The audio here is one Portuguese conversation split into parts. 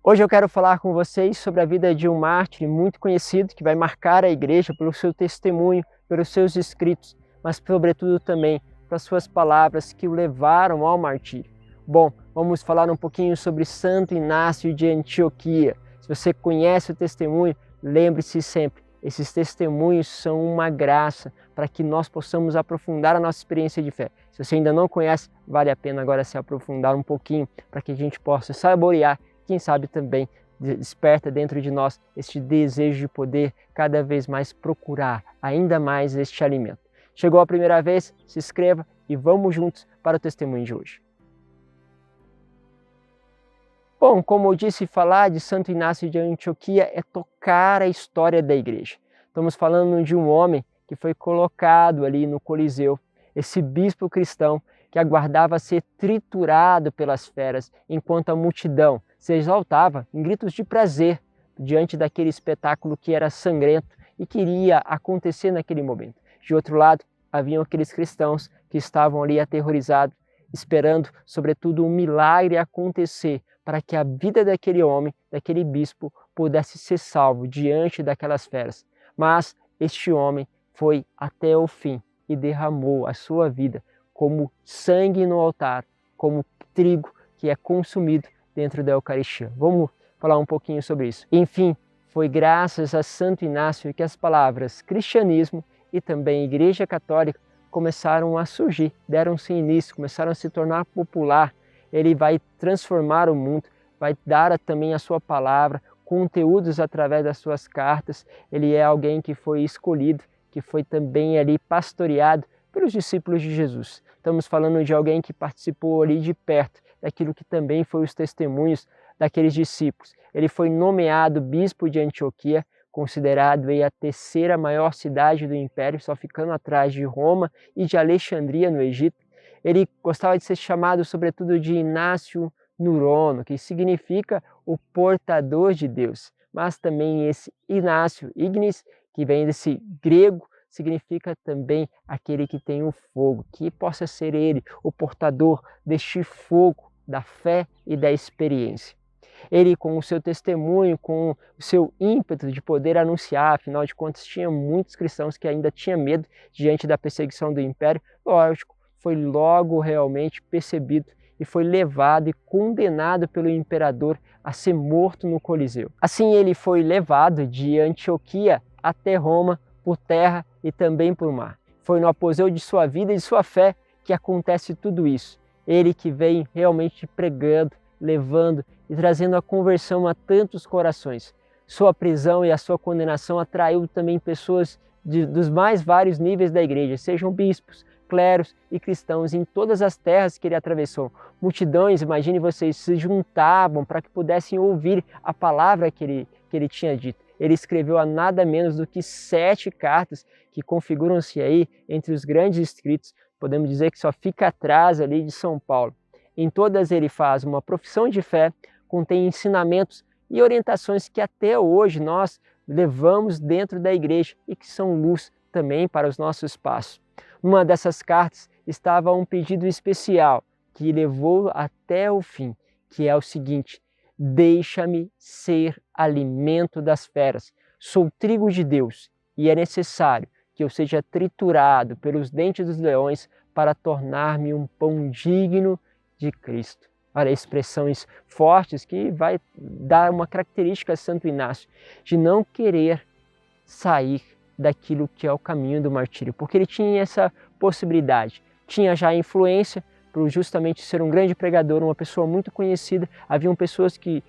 Hoje eu quero falar com vocês sobre a vida de um mártir muito conhecido que vai marcar a igreja pelo seu testemunho, pelos seus escritos, mas sobretudo também pelas suas palavras que o levaram ao martírio. Bom, vamos falar um pouquinho sobre Santo Inácio de Antioquia. Se você conhece o testemunho, lembre-se sempre, esses testemunhos são uma graça para que nós possamos aprofundar a nossa experiência de fé. Se você ainda não conhece, vale a pena agora se aprofundar um pouquinho para que a gente possa saborear. Quem sabe também desperta dentro de nós este desejo de poder cada vez mais procurar ainda mais este alimento. Chegou a primeira vez? Se inscreva e vamos juntos para o testemunho de hoje. Bom, como eu disse, falar de Santo Inácio de Antioquia é tocar a história da igreja. Estamos falando de um homem que foi colocado ali no Coliseu, esse bispo cristão que aguardava ser triturado pelas feras, enquanto a multidão se exaltava em gritos de prazer diante daquele espetáculo que era sangrento e que iria acontecer naquele momento. De outro lado, haviam aqueles cristãos que estavam ali aterrorizados, esperando, sobretudo, um milagre acontecer para que a vida daquele homem, daquele bispo, pudesse ser salvo diante daquelas feras. Mas este homem foi até o fim e derramou a sua vida como sangue no altar, como trigo que é consumido dentro da Eucaristia. Vamos falar um pouquinho sobre isso. Enfim, foi graças a Santo Inácio que as palavras cristianismo e também Igreja Católica começaram a surgir, deram-se início, começaram a se tornar popular. Ele vai transformar o mundo, vai dar também a sua palavra, conteúdos através das suas cartas. Ele é alguém que foi escolhido, que foi também ali pastoreado pelos discípulos de Jesus. Estamos falando de alguém que participou ali de perto daquilo que também foi os testemunhos daqueles discípulos. Ele foi nomeado bispo de Antioquia, considerado aí a terceira maior cidade do império, só ficando atrás de Roma e de Alexandria, no Egito. Ele gostava de ser chamado, sobretudo, de Inácio Nurono, que significa o portador de Deus. Mas também esse Inácio Ignis, que vem desse grego, significa também aquele que tem o fogo, que possa ser ele o portador deste fogo da fé e da experiência. Ele, com o seu testemunho, com o seu ímpeto de poder anunciar, afinal de contas, tinha muitos cristãos que ainda tinham medo diante da perseguição do império, lógico, foi logo realmente percebido e foi levado e condenado pelo imperador a ser morto no Coliseu. Assim ele foi levado de Antioquia até Roma por terra e também por mar. Foi no apogeu de sua vida e de sua fé que acontece tudo isso. Ele que vem realmente pregando, levando e trazendo a conversão a tantos corações. Sua prisão e a sua condenação atraiu também pessoas dos mais vários níveis da igreja, sejam bispos, clérigos e cristãos em todas as terras que ele atravessou. Multidões, imagine vocês, se juntavam para que pudessem ouvir a palavra que ele tinha dito. Ele escreveu a nada menos do que 7 cartas que configuram-se aí entre os grandes escritos. Podemos dizer que só fica atrás ali de São Paulo. Em todas ele faz uma profissão de fé, contém ensinamentos e orientações que até hoje nós levamos dentro da igreja e que são luz também para os nossos passos. Numa dessas cartas estava um pedido especial que levou até o fim, que é o seguinte: deixa-me ser alimento das feras. Sou trigo de Deus e é necessário que eu seja triturado pelos dentes dos leões para tornar-me um pão digno de Cristo. Olha, expressões fortes que vai dar uma característica a Santo Inácio, de não querer sair daquilo que é o caminho do martírio, porque ele tinha essa possibilidade, tinha já a influência por justamente ser um grande pregador, uma pessoa muito conhecida, haviam pessoas que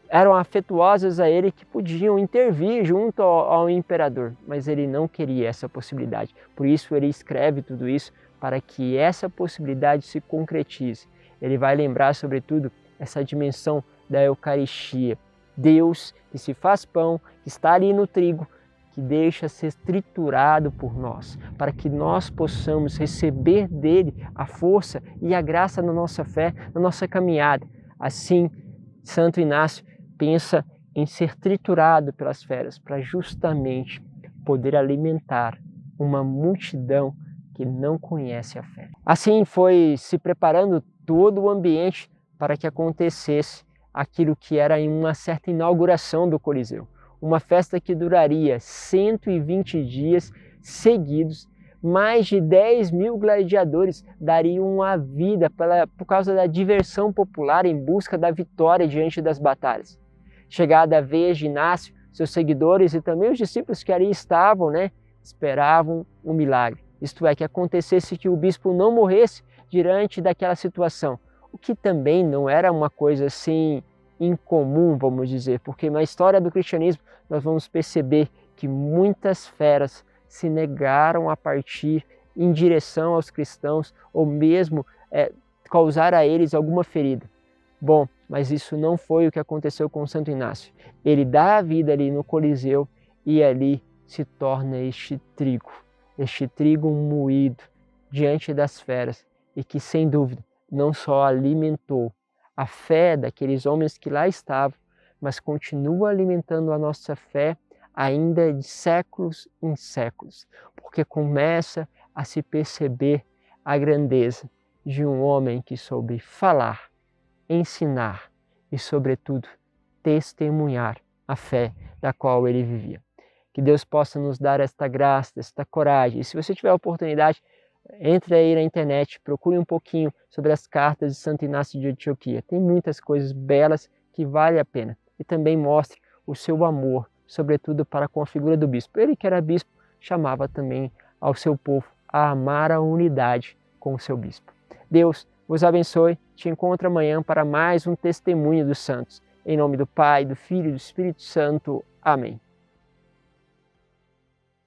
eram afetuosas a ele, que podiam intervir junto ao imperador, mas ele não queria essa possibilidade, por isso ele escreve tudo isso, para que essa possibilidade se concretize. Ele vai lembrar, sobretudo, essa dimensão da Eucaristia, Deus que se faz pão, que está ali no trigo, que deixa ser triturado por nós, para que nós possamos receber dele a força e a graça na nossa fé, na nossa caminhada. Assim, Santo Inácio pensa em ser triturado pelas feras, para justamente poder alimentar uma multidão que não conhece a fé. Assim foi se preparando todo o ambiente para que acontecesse aquilo que era em uma certa inauguração do Coliseu. Uma festa que duraria 120 dias seguidos. Mais de 10.000 gladiadores dariam a vida por causa da diversão popular em busca da vitória diante das batalhas. Chegada a vez de Inácio, seus seguidores e também os discípulos que ali estavam, esperavam um milagre. Isto é, que acontecesse que o bispo não morresse diante daquela situação. O que também não era uma coisa assim incomum, vamos dizer, porque na história do cristianismo nós vamos perceber que muitas feras se negaram a partir em direção aos cristãos ou mesmo causar a eles alguma ferida. Bom, mas isso não foi o que aconteceu com Santo Inácio. Ele dá a vida ali no Coliseu e ali se torna este trigo moído diante das feras e que, sem dúvida, não só alimentou a fé daqueles homens que lá estavam, mas continua alimentando a nossa fé ainda de séculos em séculos, porque começa a se perceber a grandeza de um homem que soube falar, ensinar e, sobretudo, testemunhar a fé da qual ele vivia. Que Deus possa nos dar esta graça, esta coragem. E se você tiver a oportunidade, entre aí na internet, procure um pouquinho sobre as cartas de Santo Inácio de Antioquia. Tem muitas coisas belas que vale a pena. E também mostre o seu amor, sobretudo para com a figura do bispo. Ele que era bispo, chamava também ao seu povo a amar a unidade com o seu bispo. Deus vos abençoe. Te encontro amanhã para mais um testemunho dos santos. Em nome do Pai, do Filho e do Espírito Santo. Amém.